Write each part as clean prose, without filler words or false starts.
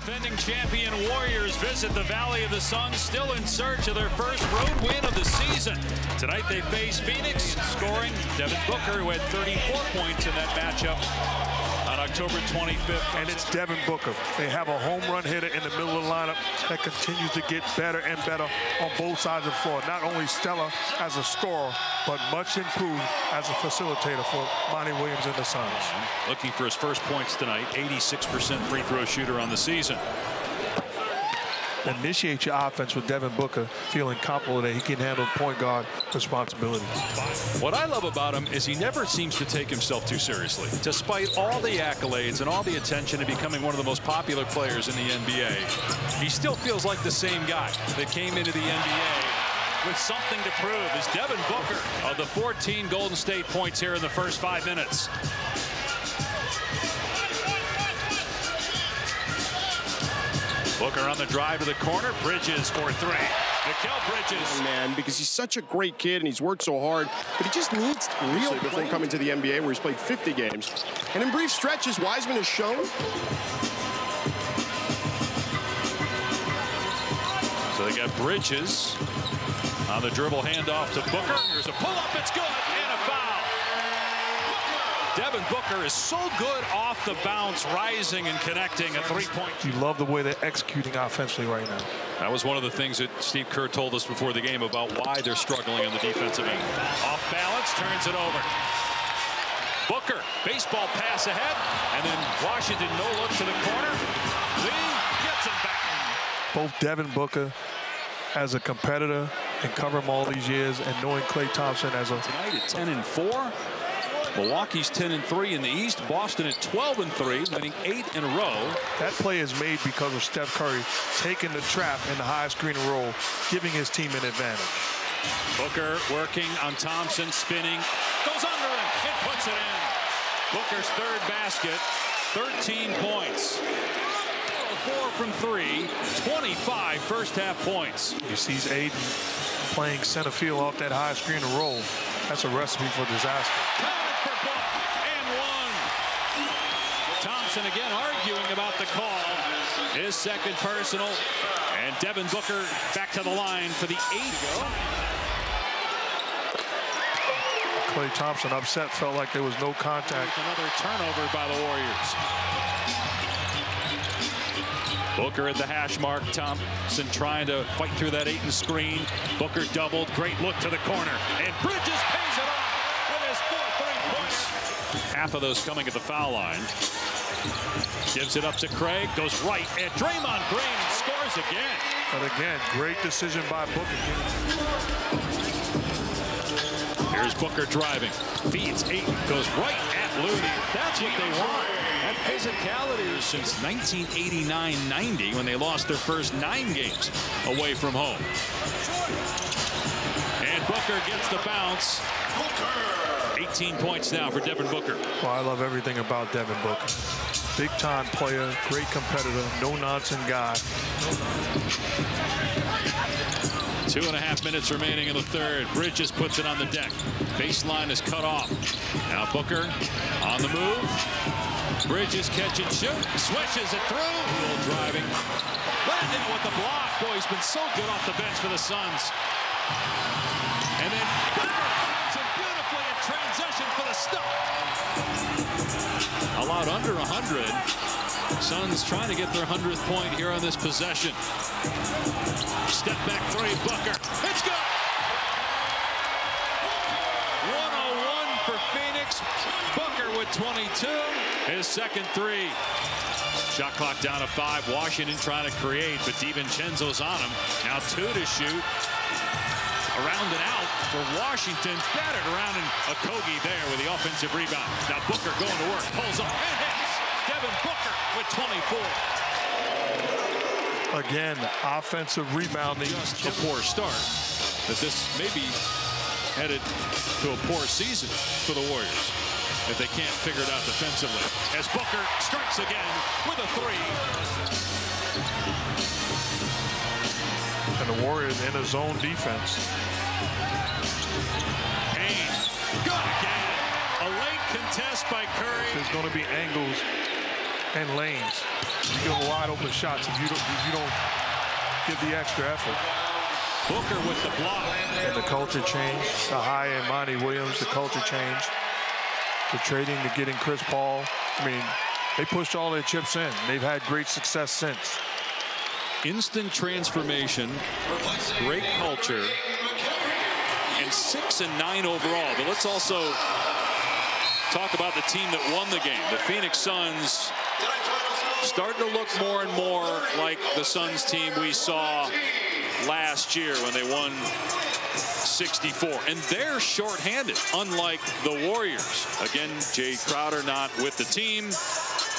defending champion Warriors visit the Valley of the Sun, still in search of their first road win of the season. Tonight they face Phoenix, scoring Devin Booker, who had 34 points in that matchup on October 25th. And it's Devin Booker. They have a home run hitter in the middle of the lineup that continues to get better and better on both sides of the floor. Not only stellar as a scorer, but much improved as a facilitator for Monty Williams and the Suns. Looking for his first points tonight, 86% free throw shooter on the season. Initiate your offense with Devin Booker feeling confident that he can handle point guard responsibilities. What I love about him is he never seems to take himself too seriously. Despite all the accolades and all the attention and becoming one of the most popular players in the NBA, he still feels like the same guy that came into the NBA with something to prove. Is Devin Booker of the 14 Golden State points here in the first 5 minutes. Booker on the drive to the corner. Bridges for three. Mikal Bridges. Man, because he's such a great kid and he's worked so hard, but he just needs real before coming to the NBA, where he's played 50 games. And in brief stretches, Wiseman has shown. So they got Bridges on the dribble handoff to Booker. Here's a pull-up. It's good. And a foul. Devin Booker is so good off the bounce, rising and connecting a three-point. You love the way they're executing offensively right now. That was one of the things that Steve Kerr told us before the game about why they're struggling on the defensive end. Off balance, turns it over. Booker, baseball pass ahead, and then Washington no look to the corner. Lee gets him back. Both Devin Booker as a competitor and cover him all these years, and knowing Klay Thompson as a... Tonight at 10-4. Milwaukee's 10-3 in the East. Boston at 12-3, winning 8 in a row. That play is made because of Steph Curry taking the trap in the high screen and roll, giving his team an advantage. Booker working on Thompson, spinning, goes under him, and puts it in. Booker's third basket, 13 points. 4 from 3, 25 first half points. He sees Aiden playing center field off that high screen and roll. That's a recipe for disaster. Thompson again arguing about the call. His second personal. And Devin Booker back to the line for the 8th. Klay Thompson upset, felt like there was no contact. Another turnover by the Warriors. Booker at the hash mark. Thompson trying to fight through that Ayton screen. Booker doubled. Great look to the corner. And Bridges pays it off with his 4 3-pointer. Half of those coming at the foul line. Gives it up to Craig. Goes right. And Draymond Green scores again. But again, great decision by Booker. Here's Booker driving. Feeds Ayton. Goes right at Looney. That's what they want. That physicality since 1989-90, when they lost their first 9 games away from home. And Booker gets the bounce. 18 points now for Devin Booker. Well, I love everything about Devin Booker. Big time player, great competitor, no nonsense guy. 2.5 minutes remaining in the third. Bridges puts it on the deck. Baseline is cut off. Now Booker on the move. Bridges catch and shoot. Swishes it through. Little driving. Landon with the block. Boy, he's been so good off the bench for the Suns. And then Booker finds it beautifully in transition for the stop. Allowed under 100. Suns trying to get their 100th point here on this possession. Step back three, Booker. It's good. 101 for Phoenix. Booker with 22. His second three. Shot clock down to 5. Washington trying to create, but DiVincenzo's on him. Now 2 to shoot. Around and out for Washington. Battered around, and Okogie there with the offensive rebound. Now Booker going to work. Pulls up and hits. Devin Booker with 24. Again, offensive rebounding. Just a poor start. That this may be headed to a poor season for the Warriors if they can't figure it out defensively. As Booker strikes again with a 3. And the Warriors in a zone defense. Payne, good again. A late contest by Curry. There's going to be angles and lanes. You get wide open shots if you don't give the extra effort. Booker with the block. And the culture change. Sahai and Monty Williams, the culture change. The trading to getting Chris Paul. I mean, they pushed all their chips in. They've had great success since. Instant transformation, great culture, and 6 and 9 overall. But let's also talk about the team that won the game. The Phoenix Suns starting to look more and more like the Suns team we saw last year when they won 64. And they're shorthanded, unlike the Warriors. Again, Jay Crowder not with the team,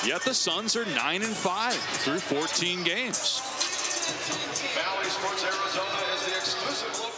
yet the Suns are 9-5 through 14 games. Valley Sports Arizona is the exclusive